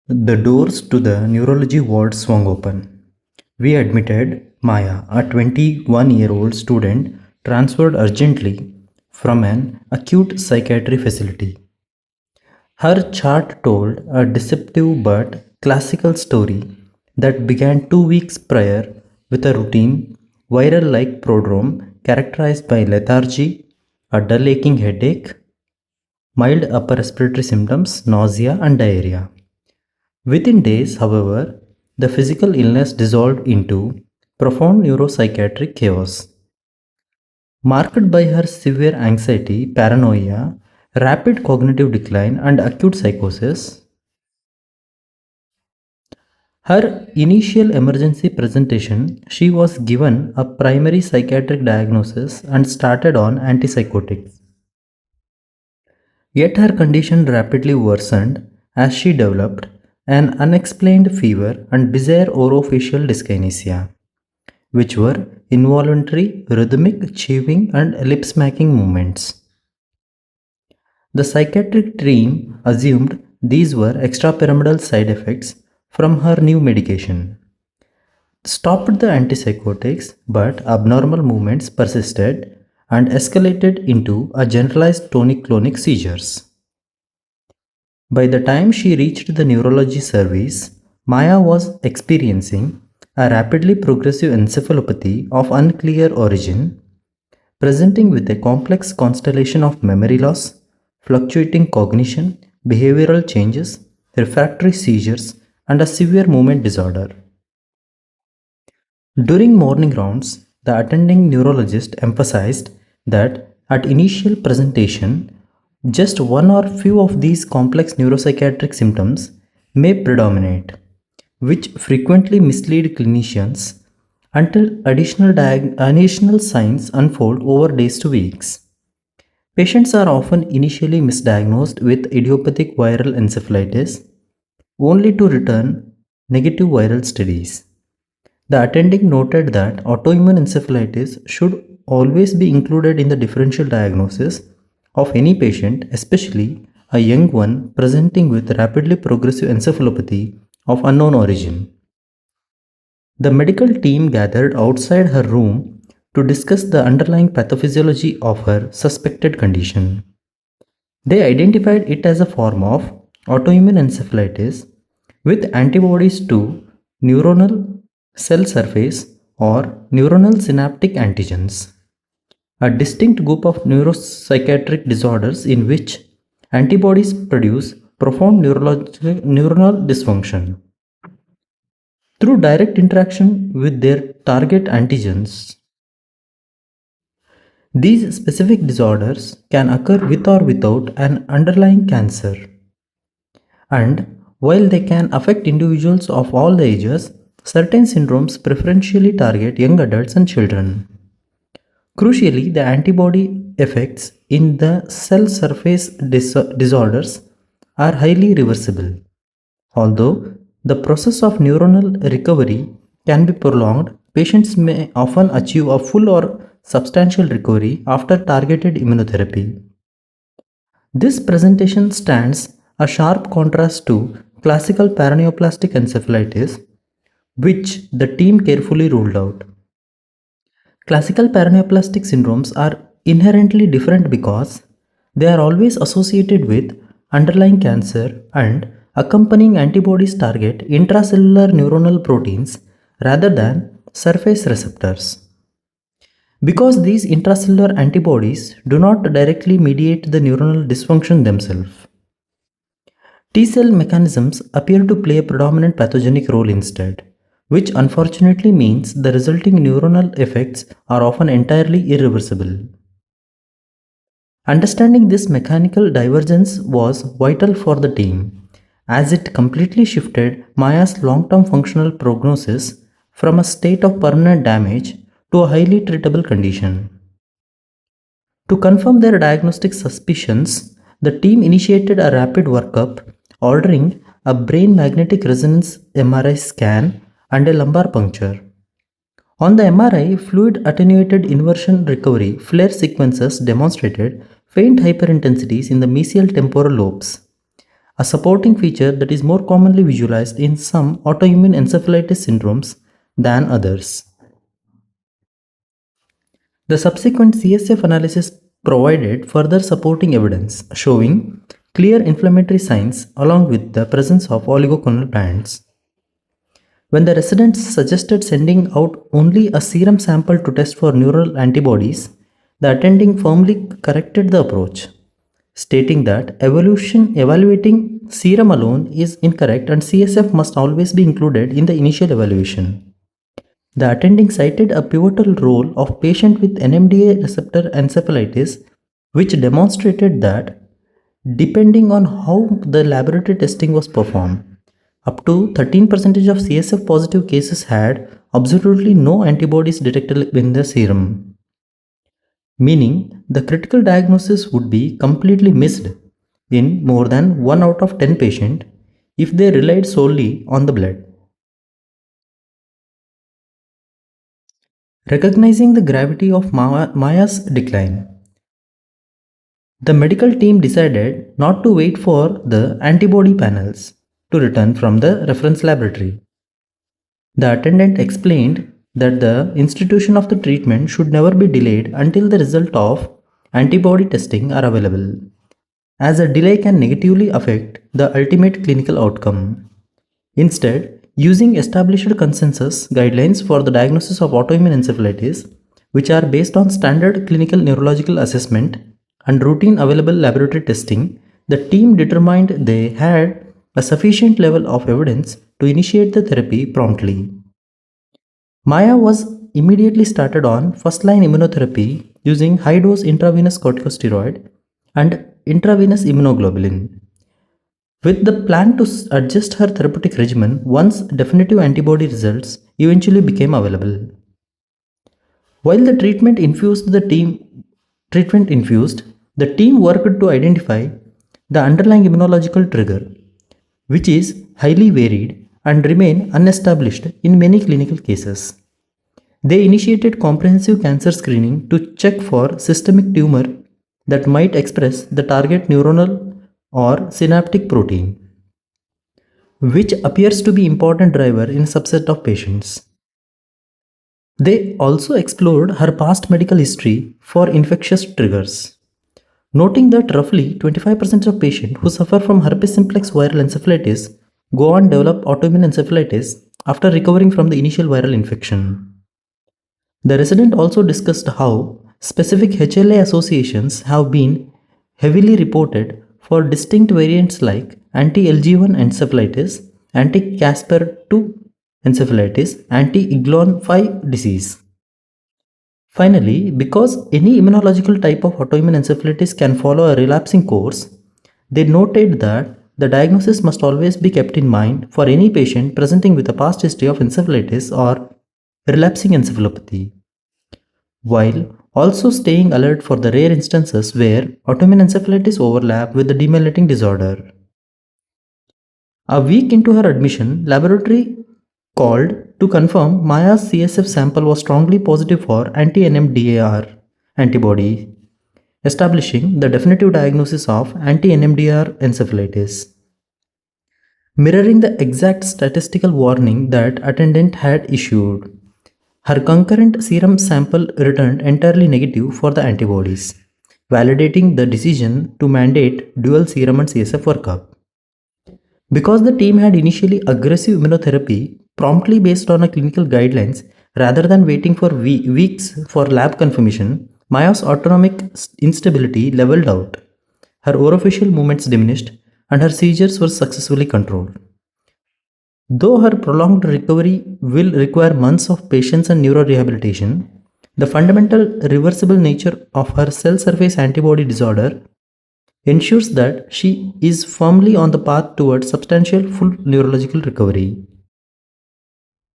The doors to the neurology ward swung open. We admitted Maya, a 21-year-old student transferred urgently from an acute psychiatry facility. Her chart told a deceptive but classical story that began 2 weeks prior with a routine, viral like prodrome characterized by lethargy, a dull aching headache, mild upper respiratory symptoms, nausea, and diarrhea. Within days, however, the physical illness dissolved into profound neuropsychiatric chaos. Marked by her severe anxiety, paranoia, rapid cognitive decline, and acute psychosis, her initial emergency presentation, she was given a primary psychiatric diagnosis and started on antipsychotics. Yet her condition rapidly worsened as she developed an unexplained fever and bizarre orofacial dyskinesia, which were involuntary, rhythmic, chewing, and lip smacking movements. The psychiatric team assumed these were extrapyramidal side effects from her new medication. Stopped the antipsychotics, but abnormal movements persisted and escalated into a generalized tonic-clonic seizures. By the time she reached the neurology service, Maya was experiencing a rapidly progressive encephalopathy of unclear origin, presenting with a complex constellation of memory loss, fluctuating cognition, behavioral changes, refractory seizures, and a severe movement disorder. During morning rounds, the attending neurologist emphasized that at initial presentation, just one or few of these complex neuropsychiatric symptoms may predominate, which frequently mislead clinicians until additional signs unfold over days to weeks. Patients are often initially misdiagnosed with idiopathic viral encephalitis, only to return negative viral studies. The attending noted that autoimmune encephalitis should always be included in the differential diagnosis of any patient, especially a young one presenting with rapidly progressive encephalopathy of unknown origin. The medical team gathered outside her room to discuss the underlying pathophysiology of her suspected condition. They identified it as a form of autoimmune encephalitis with antibodies to neuronal cell surface or neuronal synaptic antigens, a distinct group of neuropsychiatric disorders in which antibodies produce profound neuronal dysfunction. Through direct interaction with their target antigens, these specific disorders can occur with or without an underlying cancer. And while they can affect individuals of all the ages, certain syndromes preferentially target young adults and children. Crucially, the antibody effects in the cell surface disorders are highly reversible. Although the process of neuronal recovery can be prolonged, patients may often achieve a full or substantial recovery after targeted immunotherapy. This presentation stands a sharp contrast to classical paraneoplastic encephalitis, which the team carefully ruled out. Classical paraneoplastic syndromes are inherently different because they are always associated with underlying cancer and accompanying antibodies target intracellular neuronal proteins rather than surface receptors. Because these intracellular antibodies do not directly mediate the neuronal dysfunction themselves, T cell mechanisms appear to play a predominant pathogenic role instead, which unfortunately means the resulting neuronal effects are often entirely irreversible. Understanding this mechanical divergence was vital for the team, as it completely shifted Maya's long term functional prognosis from a state of permanent damage to a highly treatable condition. To confirm their diagnostic suspicions, the team initiated a rapid workup, ordering a brain magnetic resonance MRI scan and a lumbar puncture. On the MRI, fluid attenuated inversion recovery flare sequences demonstrated faint hyperintensities in the mesial temporal lobes, a supporting feature that is more commonly visualized in some autoimmune encephalitis syndromes than others. The subsequent CSF analysis provided further supporting evidence showing clear inflammatory signs along with the presence of oligoclonal bands. When the residents suggested sending out only a serum sample to test for neural antibodies, the attending firmly corrected the approach, stating that evaluating serum alone is incorrect and CSF must always be included in the initial evaluation. The attending cited a pivotal role of patient with NMDA receptor encephalitis, which demonstrated that depending on how the laboratory testing was performed, up to 13% of CSF positive cases had absolutely no antibodies detected in the serum, meaning the critical diagnosis would be completely missed in more than 1 out of 10 patients if they relied solely on the blood. Recognizing the gravity of Maya's decline, the medical team decided not to wait for the antibody panels to return from the reference laboratory. The attendant explained that the institution of the treatment should never be delayed until the result of antibody testing are available, as a delay can negatively affect the ultimate clinical outcome. Instead, using established consensus guidelines for the diagnosis of autoimmune encephalitis, which are based on standard clinical neurological assessment and routine available laboratory testing, the team determined they had a sufficient level of evidence to initiate the therapy promptly. Maya was immediately started on first-line immunotherapy using high-dose intravenous corticosteroid and intravenous immunoglobulin, with the plan to adjust her therapeutic regimen once definitive antibody results eventually became available. While the treatment infused, the team worked to identify the underlying immunological trigger, which is highly varied and remain unestablished in many clinical cases. They initiated comprehensive cancer screening to check for systemic tumor that might express the target neuronal or synaptic protein, which appears to be important driver in a subset of patients. They also explored her past medical history for infectious triggers, noting that roughly 25% of patients who suffer from herpes simplex viral encephalitis go on develop autoimmune encephalitis after recovering from the initial viral infection. The resident also discussed how specific HLA associations have been heavily reported for distinct variants like anti-LG1 encephalitis, anti-Casper2 encephalitis, anti-Iglon 5 disease. Finally, because any immunological type of autoimmune encephalitis can follow a relapsing course, they noted that the diagnosis must always be kept in mind for any patient presenting with a past history of encephalitis or relapsing encephalopathy, while also staying alert for the rare instances where autoimmune encephalitis overlap with the demyelinating disorder. A week into her admission, laboratory called to confirm Maya's CSF sample was strongly positive for anti-NMDAR antibody, establishing the definitive diagnosis of anti-NMDAR encephalitis, mirroring the exact statistical warning that attendant had issued. Her concurrent serum sample returned entirely negative for the antibodies, validating the decision to mandate dual serum and CSF workup. Because the team had initially aggressive immunotherapy promptly based on a clinical guidelines rather than waiting for weeks for lab confirmation, Maya's autonomic instability leveled out. Her orofacial movements diminished and her seizures were successfully controlled. Though her prolonged recovery will require months of patience and neurorehabilitation, the fundamental reversible nature of her cell surface antibody disorder ensures that she is firmly on the path towards substantial full neurological recovery.